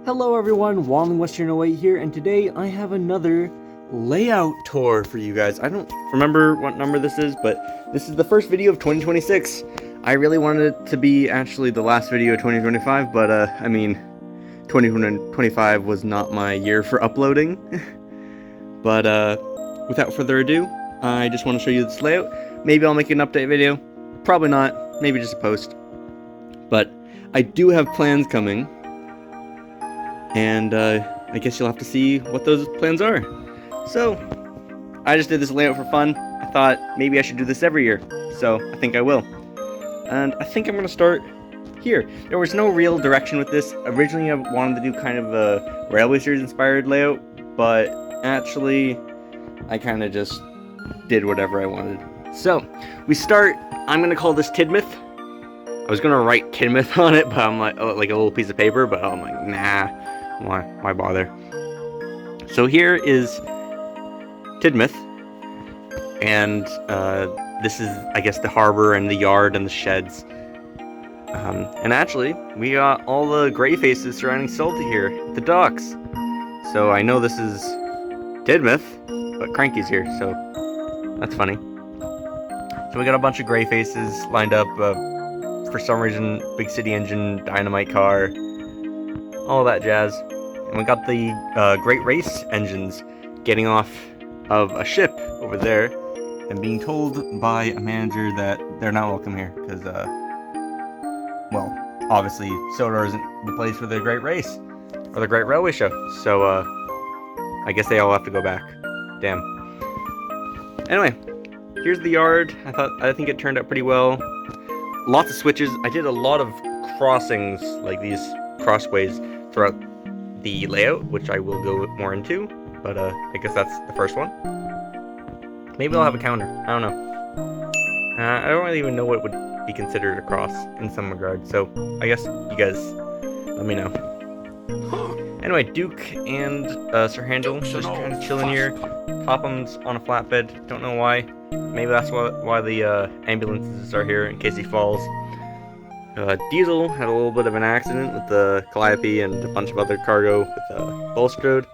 Hello everyone, Wallin Western 08 here, and today I have another layout tour for you guys. I don't remember what number this is, but this is the first video of 2026. I really wanted it to be actually the last video of 2025, but I mean, 2025 was not my year for uploading. But without further ado, I just want to show you this layout. Maybe I'll make an update video, probably not, maybe just a post. But I do have plans coming. And I guess you'll have to see what those plans are. So, I just did this layout for fun. I thought maybe I should do this every year. So, I think I will. And I think I'm going to start here. There was no real direction with this. Originally, I wanted to do kind of a Railway Series inspired layout. But actually, I kind of just did whatever I wanted. So, we start, I'm going to call this Tidmouth. I was going to write Tidmouth on it, but I'm like a little piece of paper, but I'm like, nah. Why bother? So here is Tidmouth, and this is, I guess, the harbor and the yard and the sheds. And actually, we got all the gray faces surrounding Salty here, the docks. So I know this is Tidmouth, but Cranky's here, so that's funny. So we got a bunch of gray faces lined up. For some reason, Big City Engine, Dynamite Car, all that jazz. And we got the Great Race engines getting off of a ship over there and being told by a manager that they're not welcome here because, well, obviously Sodor isn't the place for the Great Race or the Great Railway Show. So, I guess they all have to go back. Damn. Anyway, here's the yard. I think it turned out pretty well. Lots of switches. I did a lot of crossings, like these crossways, throughout the layout, which I will go more into, but I guess that's the first one. Maybe I'll have a counter. I don't know. I don't really even know what would be considered a cross in some regard, so I guess you guys let me know. Anyway, Duke and Sir Handel just kind of chilling here. Topham's on a flatbed. Don't know why. Maybe that's why the ambulances are here, in case he falls. Diesel had a little bit of an accident with the Calliope and a bunch of other cargo with Bulstrode.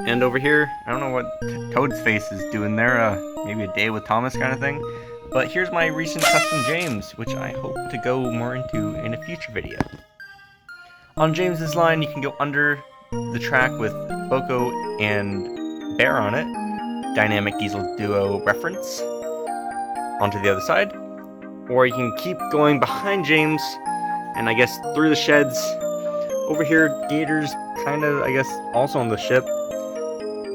And over here, I don't know what Toad's face is doing there, maybe a day with Thomas kind of thing. But here's my recent custom James, which I hope to go more into in a future video. On James's line, you can go under the track with Boko and Bear on it. Dynamic Diesel Duo reference. Onto the other side. Or you can keep going behind James, and I guess through the sheds. Over here, Gator's kind of, I guess, also on the ship.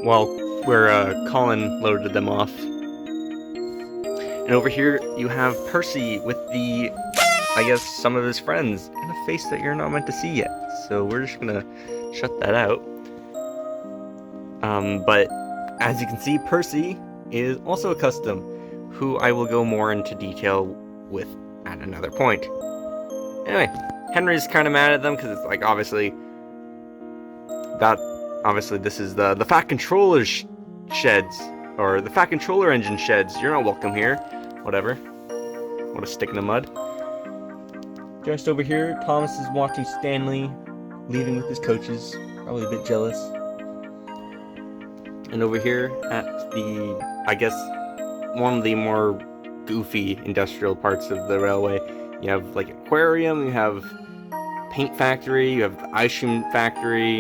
Well, where Colin loaded them off. And over here, you have Percy with the, I guess, some of his friends, and a face that you're not meant to see yet. So we're just gonna shut that out. But as you can see, Percy is also a custom, who I will go more into detail with at another point. Anyway, Henry's kind of mad at them because it's like obviously this is the Fat Controller sheds, or the Fat Controller engine sheds. You're not welcome here. Whatever. What a stick in the mud. Just over here, Thomas is watching Stanley leaving with his coaches, probably a bit jealous. And over here at the, I guess, one of the more goofy industrial parts of the railway, you have like aquarium, you have paint factory, you have the ice cream factory,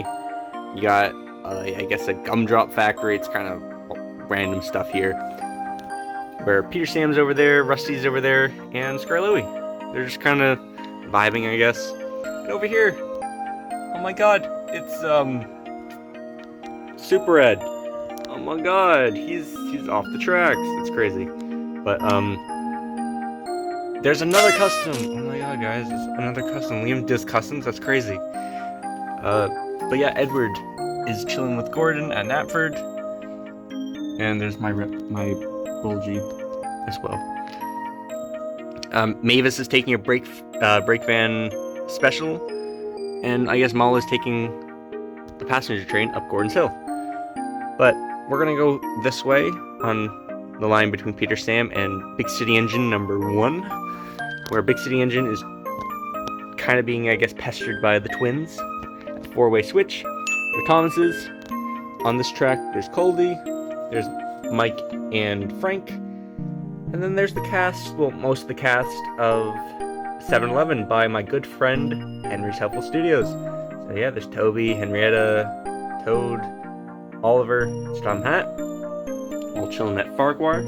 you got I guess a gumdrop factory. It's kind of random stuff here, where Peter Sam's over there, Rusty's over there, and Scarlowy. They're just kind of vibing, I guess. And over here, oh my god, it's Super Ed. Oh my god, he's off the tracks. It's crazy. But, there's another custom! Oh my god, guys, there's another custom. Liam does customs? That's crazy. But yeah, Edward is chilling with Gordon at Knapford. And there's my Bulgy as well. Mavis is taking a break van special. And I guess Mal is taking the passenger train up Gordon's Hill. But we're gonna go this way on the line between Peter Sam and Big City Engine number 1, where Big City Engine is kind of being, I guess, pestered by the twins. At the four-way switch, for Thomas's. On this track, there's Colby, there's Mike and Frank, and then there's the cast, well, most of the cast of 7-Eleven by my good friend, Henry's Helpful Studios. So yeah, there's Toby, Henrietta, Toad, Oliver, Storm Hat, all chilling at Farquhar.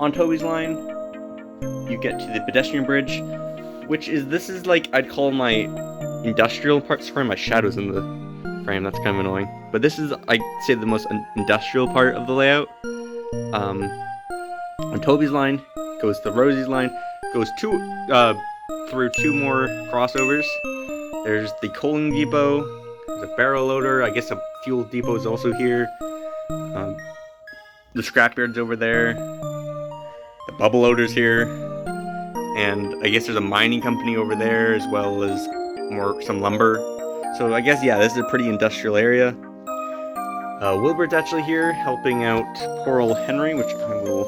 On Toby's line, you get to the pedestrian bridge, this is like, I'd call my industrial part. Sorry, my shadow's in the frame, that's kind of annoying. But this is, I'd say, the most industrial part of the layout. On Toby's line, goes to Rosie's line, goes through two more crossovers. There's the coaling depot, there's a barrel loader, I guess a fuel depot is also here. The scrapyard's over there. The bubble loader's here. And I guess there's a mining company over there, as well as some lumber. So I guess, yeah, this is a pretty industrial area. Wilbur's actually here, helping out poor old Henry, which I will...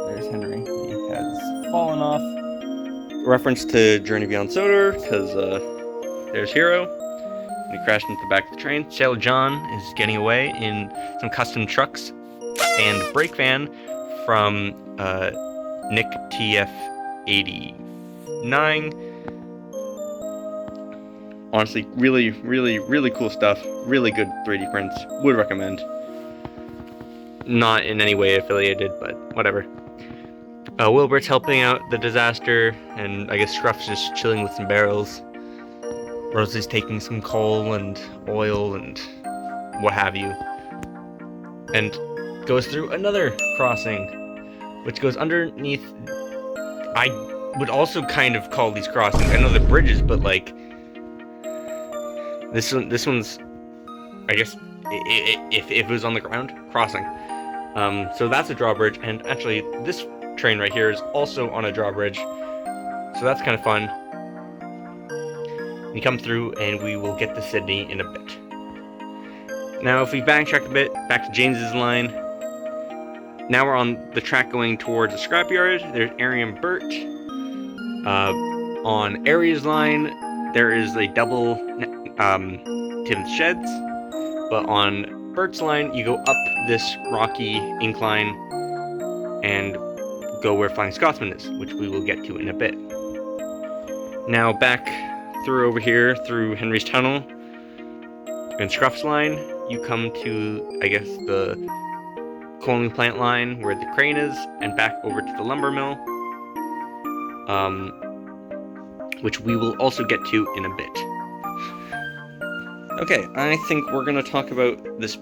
There's Henry. He has fallen off. Reference to Journey Beyond Sodor, because there's Hero. And he crashed into the back of the train. Sailor John is getting away in some custom trucks and brake van from Nick TF89. Honestly, really, really, really cool stuff. Really good 3D prints. Would recommend. Not in any way affiliated, but whatever. Wilbert's helping out the disaster, and I guess Scruff's just chilling with some barrels. Rosie's taking some coal and oil and what have you. And goes through another crossing, which goes underneath... I would also kind of call these crossings, I know they're bridges, but like... This one's, I guess, if it was on the ground, crossing. So that's a drawbridge, and actually this train right here is also on a drawbridge, so that's kind of fun. We come through, and we will get to Sydney in a bit. Now, if we backtrack a bit, back to James's line, now we're on the track going towards the scrapyard. There's Ari and Bert. On Ari's line, there is a double Tim's sheds, but on Bert's line, you go up this rocky incline and go where Flying Scotsman is, which we will get to in a bit. Now back through over here, through Henry's Tunnel, and Scruff's line, you come to, I guess, the coaling plant line where the crane is, and back over to the lumber mill, which we will also get to in a bit. Okay, I think we're going to talk about this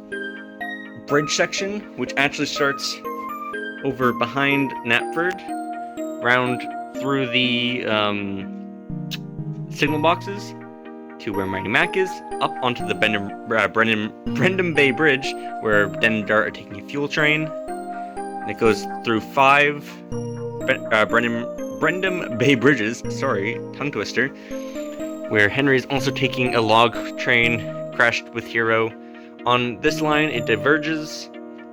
bridge section, which actually starts over behind Knapford, round through the signal boxes to where Mighty Mac is, up onto the Brendan Bay Bridge, where Den and Dart are taking a fuel train. And it goes through 5 Brendan Bay Bridges, sorry, tongue twister, where Henry is also taking a log train, crashed with Hero. On this line, it diverges.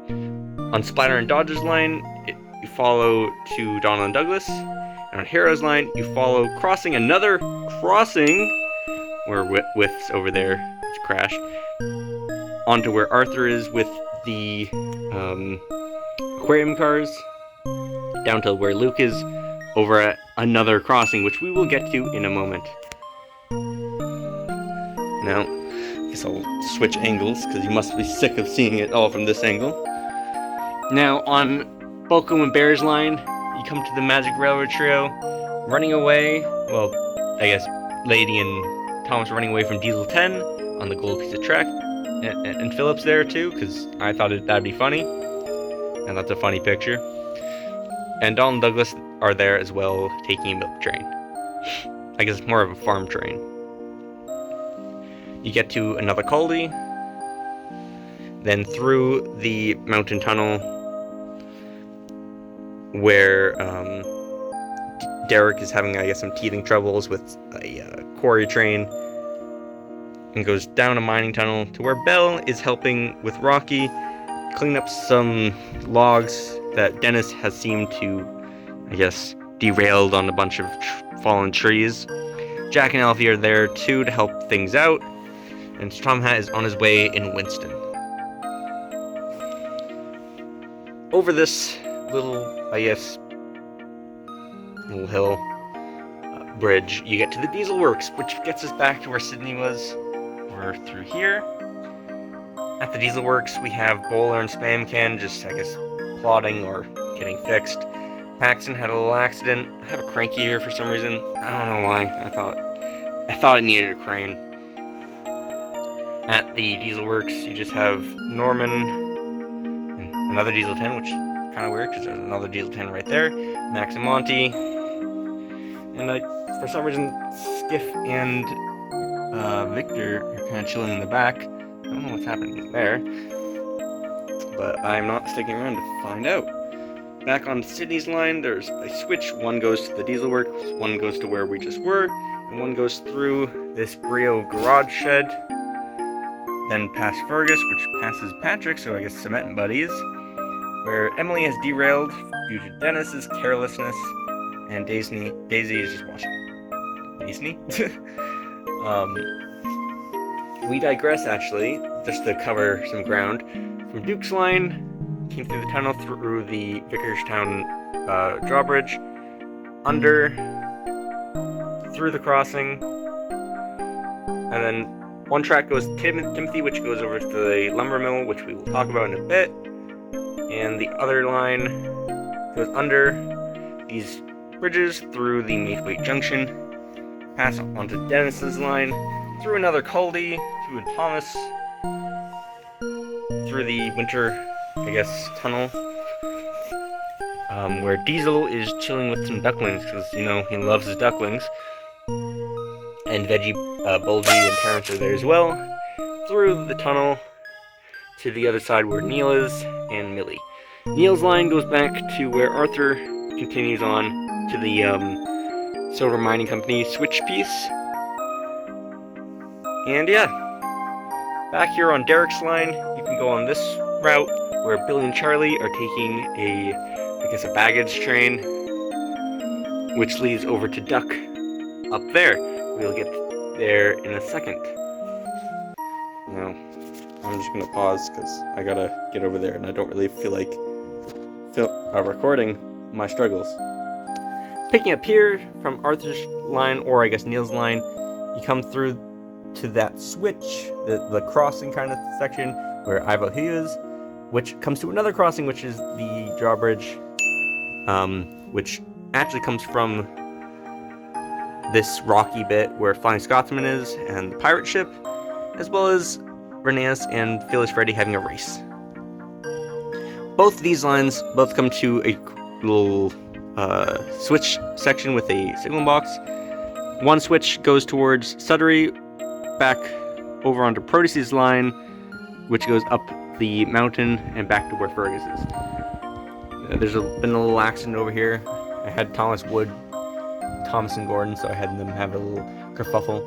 On Splatter and Dodge's line, you follow to Donald and Douglas. And on Hero's line, you follow crossing another crossing, where With's over there, it's crashed, onto where Arthur is with the aquarium cars, down to where Luke is, over at another crossing, which we will get to in a moment. Now, I guess I'll switch angles, because you must be sick of seeing it all from this angle. Now, on Bulko and Bear's line, you come to the Magic Railroad Trio, running away, well, I guess Lady and Thomas running away from Diesel 10 on the gold piece of track, and Phillips there too, because I thought that'd be funny, and that's a funny picture. And Donald and Douglas are there as well, taking a milk train. I guess it's more of a farm train. You get to another Caldy, then through the mountain tunnel, where Derek is having, I guess, some teething troubles with a quarry train, and goes down a mining tunnel to where Belle is helping with Rocky clean up some logs that Dennis has seemed to, I guess, derailed on a bunch of fallen trees. Jack and Alfie are there too to help things out, and Tom Hat is on his way in Winston. Over this little, I guess, little hill bridge, you get to the Diesel Works, which gets us back to where Sydney was. We're through here. At the Diesel Works, we have Bowler and Spam Can just, I guess, plotting or getting fixed. Paxton had a little accident. I have a cranky here for some reason. I don't know why. I thought it needed a crane. At the Diesel Works, you just have Norman and another Diesel 10, which is kind of weird because there's another Diesel 10 right there. Max and Monty. And for some reason, Skiff and Victor are kind of chilling in the back. I don't know what's happening there, but I'm not sticking around to find out. Back on Sydney's line, there's a switch. One goes to the Diesel Works, one goes to where we just were, and one goes through this Brio garage shed, then past Fergus, which passes Patrick, so I guess Cement and Buddies, where Emily has derailed due to Dennis's carelessness, and Daisy is just watching. Daisy? We digress, actually, just to cover some ground. From Duke's line, came through the tunnel through the Vicarstown drawbridge, under, through the crossing, and then one track goes to Timothy, which goes over to the lumber mill, which we will talk about in a bit, and the other line goes under these bridges through the Maithwaite Junction, pass onto Dennis's line, through another Caldy, to a Thomas, through the winter, I guess, tunnel, where Diesel is chilling with some ducklings, because, you know, he loves his ducklings, and Veggie, Bulgy, and Terrence are there as well, through the tunnel to the other side where Neil is, and Millie. Neil's line goes back to where Arthur continues on to the Silver Mining Company switch piece. And yeah, back here on Derek's line, you can go on this route where Billy and Charlie are taking a baggage train, which leads over to Duck up there. We'll get there in a second. Now, I'm just gonna pause because I gotta get over there and I don't really feel like recording my struggles. Picking up here from Arthur's line, or I guess Neil's line, you come through to that switch, the crossing kind of section where Ivo He is, which comes to another crossing, which is the drawbridge, which actually comes from this rocky bit where Flying Scotsman is and the pirate ship, as well as Reneus and Fearless Freddy having a race. Both these lines come to a little switch section with a signal box. One switch goes towards Sudbury, back over onto Proteus's line, which goes up the mountain and back to where Fergus is. There's been a little accident over here. I had Thomas and Gordon, so I had them have a little kerfuffle.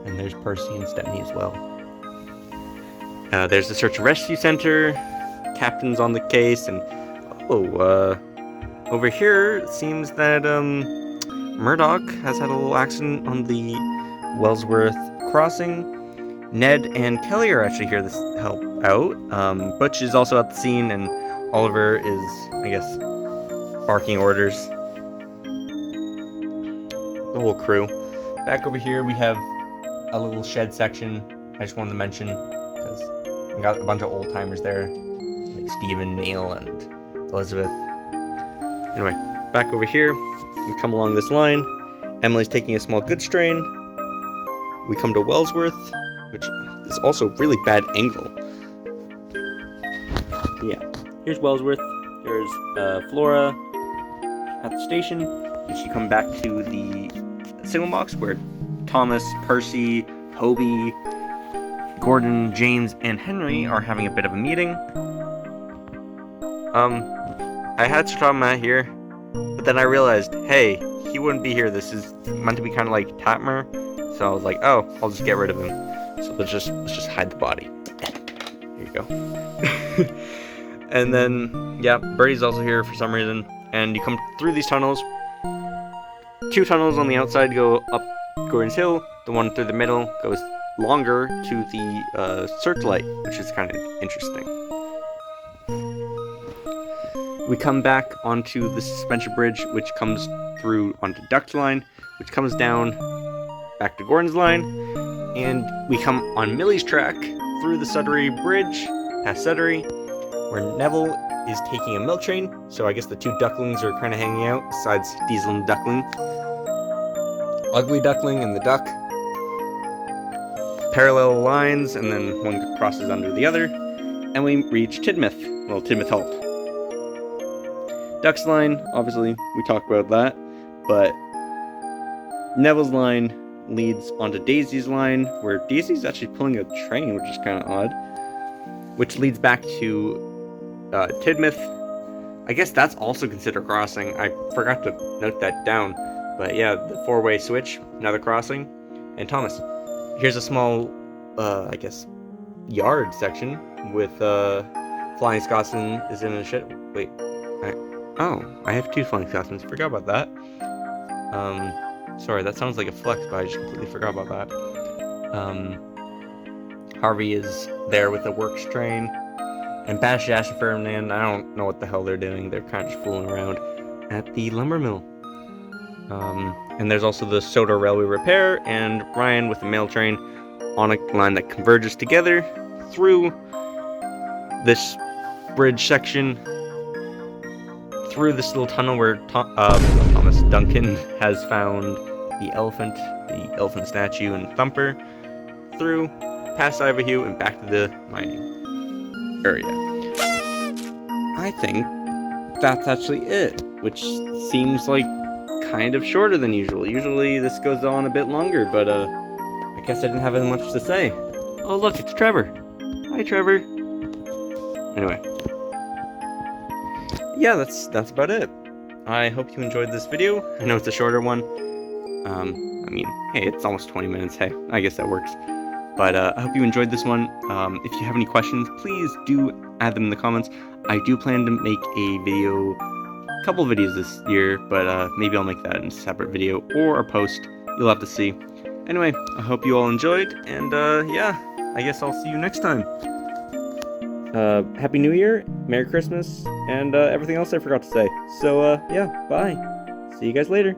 And there's Percy and Stepney as well. There's the Search and Rescue Center. Captain's on the case, and over here it seems that Murdoch has had a little accident on the Wellsworth crossing. Ned and Kelly are actually here to help out. Butch is also at the scene, and Oliver is, I guess, barking orders. The whole crew. Back over here we have a little shed section I just wanted to mention, because we got a bunch of old timers there, like Stephen, Neil, and Elizabeth. Anyway, back over here, we come along this line. Emily's taking a small goods train. We come to Wellsworth, which is also really bad angle. Yeah, here's Wellsworth. There's Flora at the station. And she come back to the signal box where Thomas, Percy, Toby, Gordon, James, and Henry are having a bit of a meeting. I had Strahd here, but then I realized, hey, he wouldn't be here. This is meant to be kind of like Tatmer, so I was like, oh, I'll just get rid of him. So let's just hide the body. Here you go. And then, yeah, Birdie's also here for some reason, and you come through these tunnels 2 tunnels on the outside go up Gordon's Hill. The one through the middle goes longer to the searchlight, which is kind of interesting. We come back onto the suspension bridge, which comes through onto Duck's line, which comes down back to Gordon's line, and we come on Millie's track through the Sudbury Bridge, past Sudbury, where Neville is taking a milk train, so I guess the 2 ducklings are kind of hanging out, besides Diesel and Duckling. Ugly Duckling and the Duck. Parallel lines, and then one crosses under the other, and we reach Tidmouth. Well, Tidmouth Halt. Duck's line, obviously, we talked about that, but Neville's line leads onto Daisy's line, where Daisy's actually pulling a train, which is kind of odd, which leads back to Tidmouth. I guess that's also considered crossing. I forgot to note that down, but yeah, the 4-way switch, another crossing. And Thomas, here's a small, I guess, yard section with Flying Scotsman is in a shit. Wait, I have 2 Flying Scotsmans. Forgot about that. Sorry, that sounds like a flex, but I just completely forgot about that. Harvey is there with the works train. And Bash, Dash, and Ferdinand, I don't know what the hell they're doing. They're kind of just fooling around at the lumber mill. And there's also the Soda Railway Repair, and Ryan with the mail train on a line that converges together through this bridge section, through this little tunnel where Thomas Duncan has found the elephant statue, and Thumper, through, past Ivanhoe, and back to the mining area. I think that's actually it, which seems like kind of shorter than usual. Usually this goes on a bit longer, but I guess I didn't have as much to say. Oh look, it's Trevor. Hi Trevor. Anyway. Yeah, that's about it. I hope you enjoyed this video. I know it's a shorter one. I mean, hey, it's almost 20 minutes. Hey, I guess that works. But I hope you enjoyed this one. If you have any questions, please do add them in the comments. I do plan to make a video, a couple videos this year, but maybe I'll make that in a separate video or a post. You'll have to see. Anyway, I hope you all enjoyed, and yeah, I guess I'll see you next time. Happy New Year, Merry Christmas, and everything else I forgot to say. So, yeah, bye. See you guys later.